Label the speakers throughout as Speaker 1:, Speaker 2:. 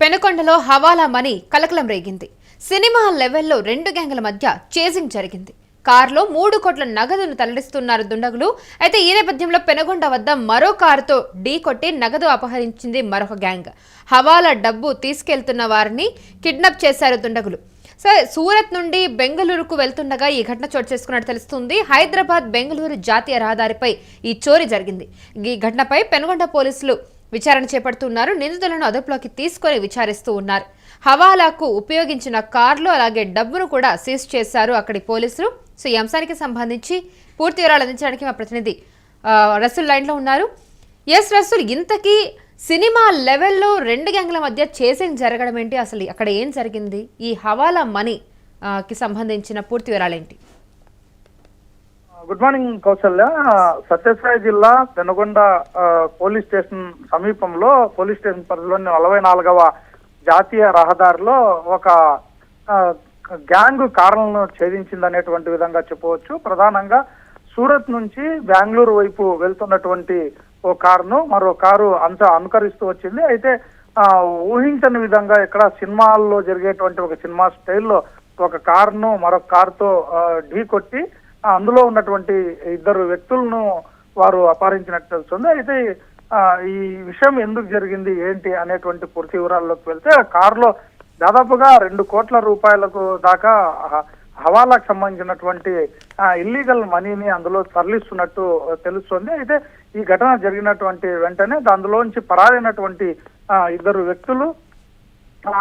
Speaker 1: పెనుకొండలో హవాలా money కలకలం రేగింది. Cinema లెవెల్లో రెండు గ్యాంగుల మధ్య చేజింగ్ జరిగింది. కారులో 3 కోట్ల నగదును తరలిస్తున్నారు దుండగులు. అయితే ఈ నేపథ్యంలో పెనుకొండ వద్ద మరో కారుతో ఢీకొట్టి నగదు అపహరించింది మరొక గ్యాంగ్. హవాలా డబ్బు తీసుకెళ్తున్న వారిని కిడ్నాప్ చేశారు దుండగులు. సూరత్ నుండి బెంగళూరుకు వెళ్తుండగా ఈ ఘటన చోటు చేసుకున్నట్టు తెలుస్తుంది. హైదరాబాద్ బెంగళూరు జాతీయ రహదారిపై ఈ చోరీ జరిగింది. ఈ ఘటనపై పెనుకొండ పోలీసులు విచారణ చేపడుతున్నారు. నిందితులను అదుపులోకి తీసుకొని విచారిస్తూ ఉన్నారు. హవాలాకు ఉపయోగించిన కార్లు అలాగే డబ్బును కూడా సీజ్ చేశారు అక్కడి పోలీసులు. ఈ అంశానికి సంబంధించి పూర్తి వివరాలు అందించడానికి మా ప్రతినిధి రసూల్ లైన్లో ఉన్నారు. రసూల్, ఇంతకీ సినిమా లెవెల్లో రెండు గ్యాంగ్ల మధ్య చేసింగ్ జరగడం ఏంటి? అసలు అక్కడ ఏం జరిగింది? ఈ హవాలా మనీ కి సంబంధించిన పూర్తి వివరాలు ఏంటి?
Speaker 2: Good morning Kausalya. సత్యసాయి జిల్లా పెనుగొండ పోలీస్ స్టేషన్ సమీపంలో పోలీస్ స్టేషన్ పరిధిలోని 44వ జాతీయ రహదారిలో ఒక గ్యాంగ్ కారులను ఛేదించింది అనేటువంటి విధంగా చెప్పవచ్చు. ప్రధానంగా సూరత్ నుంచి బెంగళూరు వైపు వెళ్తున్నటువంటి ఓ కారును మరో కారు అనుకరిస్తూ వచ్చింది. అయితే ఊహించని విధంగా ఇక్కడ సినిమాల్లో జరిగేటువంటి ఒక సినిమా స్టైల్లో ఒక కారును మరొక కారుతో ఢీకొట్టి అందులో ఉన్నటువంటి 2 వ్యక్తులను వారు అపహరించినట్టు తెలుస్తుంది. అయితే ఈ విషయం ఎందుకు జరిగింది ఏంటి అనేటువంటి పూర్తి వివరాల్లోకి వెళ్తే, కారులో దాదాపుగా 2 కోట్ల రూపాయలకు దాకా హవాలాకు సంబంధించినటువంటి ఇల్లీగల్ మనీని అందులో తరలిస్తున్నట్టు తెలుస్తుంది. అయితే ఈ ఘటన జరిగినటువంటి వెంటనే అందులోంచి పరారైనటువంటి 2 వ్యక్తులు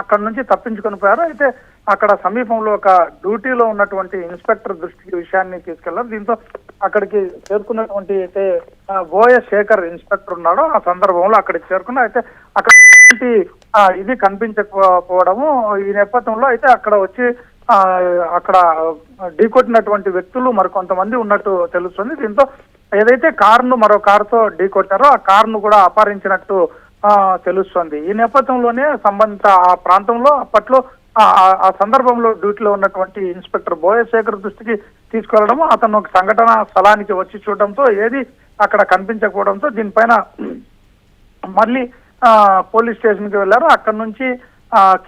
Speaker 2: అక్కడి నుంచి తప్పించుకొని పోయారు. అయితే అక్కడ సమీపంలో ఒక డ్యూటీలో ఉన్నటువంటి ఇన్స్పెక్టర్ దృష్టికి విషయాన్ని తీసుకెళ్లారు. దీంతో అక్కడికి చేరుకున్నటువంటి అయితే బోయ శేఖర్ ఇన్స్పెక్టర్ ఉన్నాడో ఆ సందర్భంలో అక్కడికి చేరుకున్నా. అయితే అక్కడ ఇది కనిపించకపోవడము ఈ నేపథ్యంలో అయితే అక్కడ వచ్చి అక్కడ ఢీకొట్టినటువంటి వ్యక్తులు మరికొంతమంది ఉన్నట్టు తెలుస్తుంది. దీంతో ఏదైతే కారును మరో కారుతో ఢీకొట్టారో ఆ కారును కూడా అపహరించినట్టు తెలుస్తుంది. ఈ నేపథ్యంలోనే సంబంధిత ఆ ప్రాంతంలో అప్పట్లో ఆ సందర్భంలో డ్యూటీలో ఉన్నటువంటి ఇన్స్పెక్టర్ బోయశేఖర్ దృష్టికి తీసుకెళ్లడం, అతను ఒక సంఘటన స్థలానికి వచ్చి చూడడంతో ఏది అక్కడ కనిపించకపోవడంతో దీనిపైన మళ్ళీ పోలీస్ స్టేషన్ కి వెళ్లారు. అక్కడ నుంచి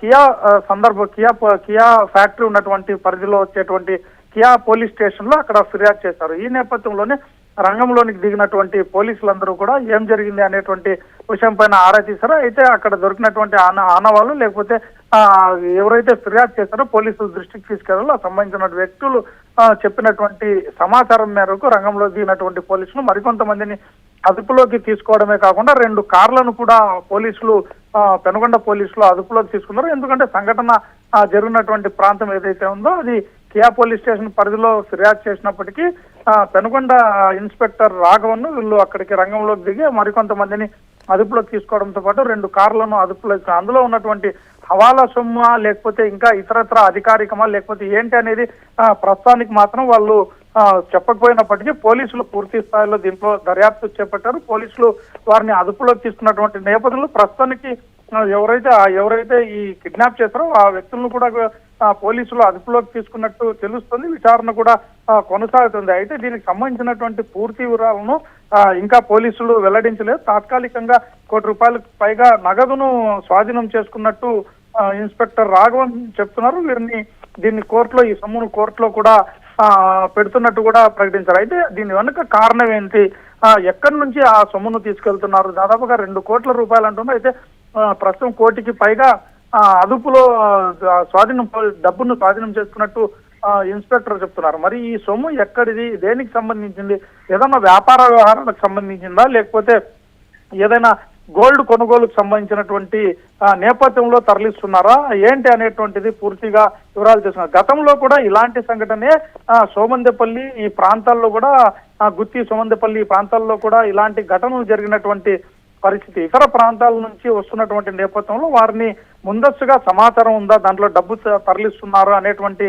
Speaker 2: కియా ఫ్యాక్టరీ ఉన్నటువంటి పరిధిలో వచ్చేటువంటి కియా పోలీస్ స్టేషన్ లో అక్కడ ఫిర్యాదు చేశారు. ఈ నేపథ్యంలోనే రంగంలోనికి దిగినటువంటి పోలీసులందరూ కూడా ఏం జరిగింది అనేటువంటి విషయం పైన ఆరా తీశారు. అయితే అక్కడ దొరికినటువంటి ఆనవాళ్ళు లేకపోతే ఎవరైతే ఫిర్యాదు చేశారో పోలీసుల దృష్టికి తీసుకెళ్లాలో సంబంధించిన వ్యక్తులు చెప్పినటువంటి సమాచారం మేరకు రంగంలో దిగినటువంటి పోలీసులు మరికొంతమందిని అదుపులోకి తీసుకోవడమే కాకుండా 2 కార్లను కూడా పోలీసులు పెనుగొండ పోలీసులు అదుపులోకి తీసుకున్నారు. ఎందుకంటే సంఘటన జరిగినటువంటి ప్రాంతం ఏదైతే ఉందో అది కియా పోలీస్ స్టేషన్ పరిధిలో ఫిర్యాదు చేసినప్పటికీ పెనుగొండ ఇన్స్పెక్టర్ రాఘవన్ వీళ్ళు అక్కడికి రంగంలోకి దిగి మరికొంతమందిని అదుపులోకి తీసుకోవడంతో పాటు 2 కార్లను అదుపులోకి అందులో ఉన్నటువంటి హవాలా సొమ్ము లేకపోతే ఇంకా ఇతరత్ర అధికారికమా లేకపోతే ఏంటి అనేది ప్రస్తుతానికి మాత్రం వాళ్ళు చెప్పకపోయినప్పటికీ పోలీసులు పూర్తి స్థాయిలో దీంట్లో దర్యాప్తు చేపట్టారు. పోలీసులు వారిని అదుపులోకి తీసుకున్నటువంటి నేపథ్యంలో ప్రస్తుతానికి ఎవరైతే ఈ కిడ్నాప్ చేస్తారో ఆ వ్యక్తులను కూడా పోలీసులు అదుపులోకి తీసుకున్నట్టు తెలుస్తుంది. విచారణ కూడా కొనసాగుతుంది. అయితే దీనికి సంబంధించినటువంటి పూర్తి వివరాలను ఇంకా పోలీసులు వెల్లడించలేదు. తాత్కాలికంగా 1 కోటి రూపాయలకు పైగా నగదును స్వాధీనం చేసుకున్నట్టు ఇన్స్పెక్టర్ రాఘవన్ చెప్తున్నారు. దీన్ని కోర్టులో ఈ సొమ్మును కోర్టులో కూడా పెడుతున్నట్టు కూడా ప్రకటించారు. అయితే దీని వెనుక కారణం ఏంటి, ఎక్కడి నుంచి ఆ సొమ్మును తీసుకెళ్తున్నారు? దాదాపుగా 2 కోట్ల రూపాయలు అంటున్నారు. అయితే ప్రస్తుతం 1 కోటికి పైగా అదుపులో డబ్బును స్వాధీనం చేసుకున్నట్టు ఇన్స్పెక్టర్ చెప్తున్నారు. మరి ఈ సొమ్ము ఎక్కడిది, దేనికి సంబంధించింది? ఏదైనా వ్యాపార వ్యవహారాలకు సంబంధించిందా లేకపోతే ఏదైనా గోల్డ్ కొనుగోలుకు సంబంధించినటువంటి నేపథ్యంలో తరలిస్తున్నారా ఏంటి అనేటువంటిది పూర్తిగా వివరాలు చేస్తున్నారు. గతంలో కూడా ఇలాంటి సంఘటనే సోమందేపల్లి ఈ ప్రాంతాల్లో కూడా గుత్తి సోమందేపల్లి ఈ ప్రాంతాల్లో కూడా ఇలాంటి ఘటనలు జరిగినటువంటి పరిస్థితి. ఇతర ప్రాంతాల నుంచి వస్తున్నటువంటి నేపథ్యంలో వారిని ముందస్తుగా సమాచారం ఉందా, దాంట్లో డబ్బు తరలిస్తున్నారు అనేటువంటి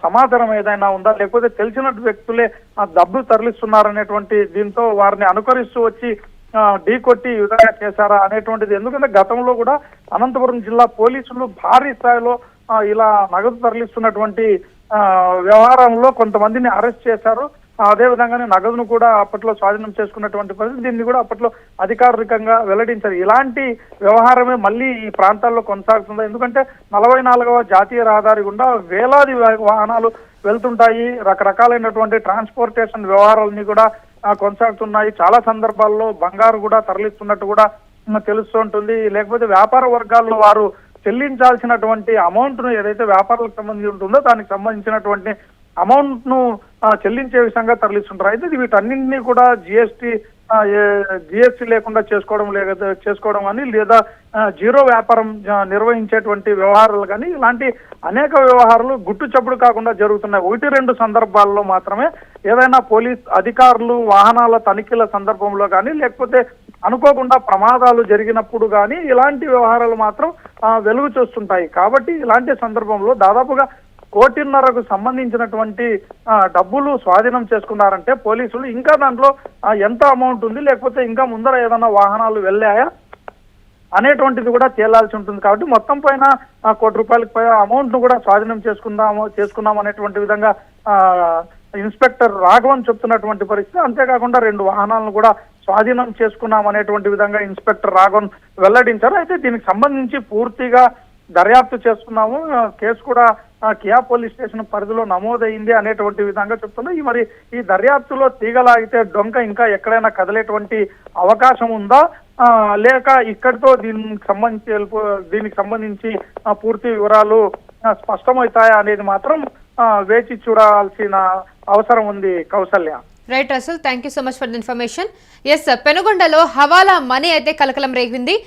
Speaker 2: సమాచారం ఏదైనా ఉందా, లేకపోతే తెలిసిన వ్యక్తులే డబ్బు తరలిస్తున్నారు అనేటువంటి దీంతో వారిని అనుకరిస్తూ వచ్చి ఢీకొట్టి ఈ విధంగా చేశారా అనేటువంటిది. ఎందుకంటే గతంలో కూడా అనంతపురం జిల్లా పోలీసులు భారీ స్థాయిలో ఇలా నగదు తరలిస్తున్నటువంటి వ్యవహారంలో కొంతమందిని అరెస్ట్ చేశారు. అదే విధంగానే నగదును కూడా అప్పట్లో స్వాధీనం చేసుకున్నటువంటి పరిస్థితి. దీన్ని కూడా అప్పట్లో అధికారికంగా వెల్లడించారు. ఇలాంటి వ్యవహారమే మళ్ళీ ఈ ప్రాంతాల్లో కొనసాగుతుంది. ఎందుకంటే 44వ జాతీయ రహదారి గుండా వేలాది వాహనాలు వెళ్తుంటాయి. రకరకాలైనటువంటి ట్రాన్స్పోర్టేషన్ వ్యవహారాలన్నీ కూడా కొనసాగుతున్నాయి. చాలా సందర్భాల్లో బంగారు కూడా తరలిస్తున్నట్టు కూడా తెలుస్తూ ఉంటుంది. లేకపోతే వ్యాపార వర్గాల్లో వారు చెల్లించాల్సినటువంటి అమౌంట్ ను ఏదైతే వ్యాపారాలకు సంబంధించి ఉంటుందో దానికి సంబంధించినటువంటి అమౌంట్ ను చెల్లించే విధంగా తరలిస్తుంటారు. అయితే వీటన్నింటినీ కూడా జిఎస్టీ లేకుండా చేసుకోవడం కానీ లేదా జీరో వ్యాపారం నిర్వహించేటువంటి వ్యవహారాలు కానీ ఇలాంటి అనేక వ్యవహారాలు గుట్టు చప్పుడు కాకుండా జరుగుతున్నాయి. 1-2 సందర్భాల్లో మాత్రమే ఏదైనా పోలీస్ అధికారులు వాహనాల తనిఖీల సందర్భంలో కానీ లేకపోతే అనుకోకుండా ప్రమాదాలు జరిగినప్పుడు కానీ ఇలాంటి వ్యవహారాలు మాత్రం వెలుగు చూస్తుంటాయి. కాబట్టి ఇలాంటి సందర్భంలో దాదాపుగా 1.5 కోటికి సంబంధించినటువంటి డబ్బులు స్వాధీనం చేసుకున్నారంటే పోలీసులు ఇంకా దాంట్లో ఎంత అమౌంట్ ఉంది లేకపోతే ఇంకా ముందర ఏదైనా వాహనాలు వెళ్ళాయా అనేటువంటిది కూడా తేలాల్సి ఉంటుంది. కాబట్టి మొత్తం పైన 1 కోటి రూపాయలకు పై అమౌంట్ ను కూడా స్వాధీనం చేసుకున్నాం అనేటువంటి విధంగా ఇన్స్పెక్టర్ రాఘవన్ చెప్తున్నటువంటి పరిస్థితి. అంతేకాకుండా 2 వాహనాలను కూడా స్వాధీనం చేసుకున్నాం అనేటువంటి విధంగా ఇన్స్పెక్టర్ రాఘవన్ వెల్లడించారు. అయితే దీనికి సంబంధించి పూర్తిగా దర్యాప్తు చేస్తున్నాము, కేసు కూడా కియా పోలీస్ స్టేషన్ పరిధిలో నమోదైంది అనేటువంటి విధంగా చెప్తున్నారు. మరి ఈ దర్యాప్తులో తీగలాగితే డొంక ఇంకా ఎక్కడైనా కదిలేటువంటి అవకాశం ఉందా లేక ఇక్కడితో దీనికి సంబంధించి పూర్తి వివరాలు స్పష్టమవుతాయా అనేది మాత్రం వేచి చూడాల్సిన అవసరం ఉంది. Kausalya.
Speaker 1: Right Rasool, thank you so much for the information. Yes, పెనుగొండలో హవాలా మనీ అయితే కలకలం రేగింది.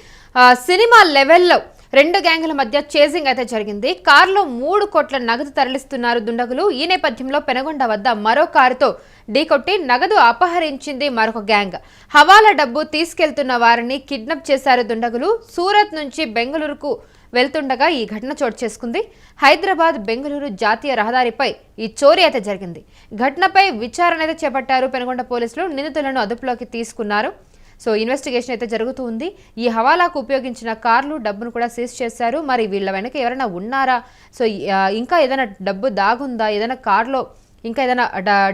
Speaker 1: సినిమా లెవెల్లో 2 గ్యాంగుల మధ్య చేజింగ్ అయితే జరిగింది. కారులో 3 కోట్ల నగదు తరలిస్తున్నారు దుండగులు. ఈ నేపథ్యంలో పెనుగొండ వద్ద మరో కారుతో ఢీకొట్టి నగదు అపహరించింది మరొక గ్యాంగ్. హవాలా డబ్బు తీసుకెళ్తున్న వారిని కిడ్నాప్ చేశారు దుండగులు. సూరత్ నుంచి బెంగళూరుకు వెళ్తుండగా ఈ ఘటన చోటు చేసుకుంది. హైదరాబాద్ బెంగళూరు జాతీయ రహదారిపై ఈ చోరీ అయితే జరిగింది. ఘటనపై విచారణ అయితే చేపట్టారు పెనుగొండ పోలీసులు. నిందితులను అదుపులోకి తీసుకున్నారు. సో ఇన్వెస్టిగేషన్ అయితే జరుగుతూ ఉంది. ఈ హవాలాకు ఉపయోగించిన కార్లు, డబ్బును కూడా సీజ్ చేశారు. మరి వీళ్ళ వెనక ఎవరైనా ఉన్నారా, సో ఇంకా ఏదైనా డబ్బు దాగుందా, ఏదైనా కార్లో ఇంకా ఏదైనా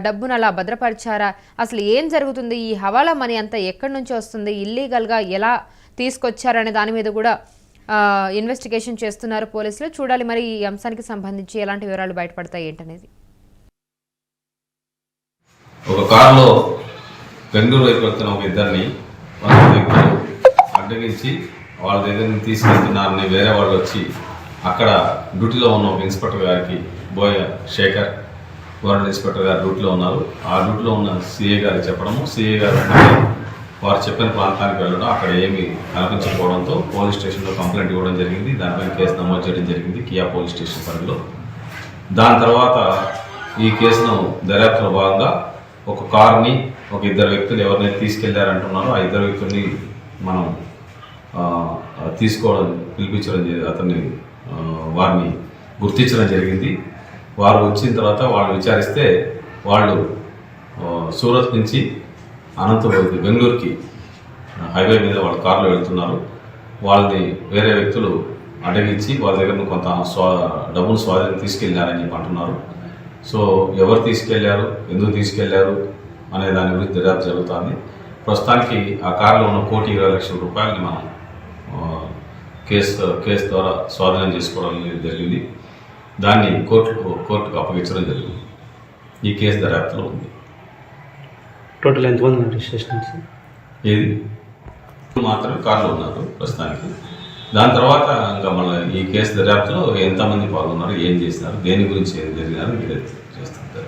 Speaker 1: డబ్బును అలా భద్రపరిచారా, అసలు ఏం జరుగుతుంది, ఈ హవాలా మనీ అంతా ఎక్కడి నుంచి వస్తుంది, ఇల్లీగల్గా ఎలా తీసుకొచ్చారనే దాని మీద కూడా ఇన్వెస్టిగేషన్ చేస్తున్నారు పోలీసులు. చూడాలి మరి ఈ అంశానికి సంబంధించి ఎలాంటి వివరాలు బయటపడతాయి ఏంటనేది.
Speaker 3: ఒక కారులో బెంగళూరు వైపు వెళ్తున్న ఒక ఇద్దరిని అడ్డగించి వాళ్ళ దగ్గర నుంచి తీసుకెళ్తున్నారని వేరే వాళ్ళు వచ్చి అక్కడ డ్యూటీలో ఉన్న ఒక ఇన్స్పెక్టర్ గారికి బోయ శేఖర్ గవర్నమెంట్ ఇన్స్పెక్టర్ గారు డ్యూటీలో ఉన్నారు. ఆ డ్యూటీలో ఉన్న సిఏ గారికి చెప్పడము, సిఏ గారు వారు చెప్పిన ప్రాంతానికి వెళ్ళడం, అక్కడ ఏమీ కనిపించకపోవడంతో పోలీస్ స్టేషన్లో కంప్లైంట్ ఇవ్వడం జరిగింది. దానిపైన కేసు నమోదు చేయడం జరిగింది కియా పోలీస్ స్టేషన్ పరిధిలో. దాని తర్వాత ఈ కేసును దర్యాప్తులో భాగంగా ఒక కారుని ఒక 2 వ్యక్తులు ఎవరినైతే తీసుకెళ్లారంటున్నారో ఆ 2 వ్యక్తుల్ని మనం పిలిపించడం అతన్ని వారిని గుర్తించడం జరిగింది. వారు వచ్చిన తర్వాత వాళ్ళు విచారిస్తే వాళ్ళు సూరత్ నుంచి అనంతపురం బెంగళూరుకి హైవే మీద వాళ్ళ కారులో వెళ్తున్నారు. వాళ్ళని వేరే వ్యక్తులు అడగించి వాళ్ళ దగ్గర కొంత డబ్బును స్వాధీనం తీసుకెళ్లారని చెప్పి అంటున్నారు. సో ఎవరు తీసుకెళ్లారు, ఎందుకు తీసుకెళ్లారు అనే దాని గురించి దర్యాప్తు జరుగుతుంది. ప్రస్తుతానికి ఆ కారులో ఉన్న 1,20,00,000 రూపాయలని మనం కేసు ద్వారా స్వాధీనం చేసుకోవడం జరిగింది. దాన్ని కోర్టుకు అప్పగించడం జరిగింది. ఈ కేసు దర్యాప్తులో ఉంది.
Speaker 4: టోటల్ ఎంతమంది స్టేషన్స్
Speaker 3: ఏది మాత్రమే కారులో ఉన్నారు ప్రస్తుతానికి. దాని తర్వాత ఇంకా మళ్ళీ ఈ కేసు దర్యాప్తులో ఎంతమంది పాల్గొన్నారు, ఏం చేసినారు, దేని గురించి ఏం జరిగినారు మీరే చేస్తారు.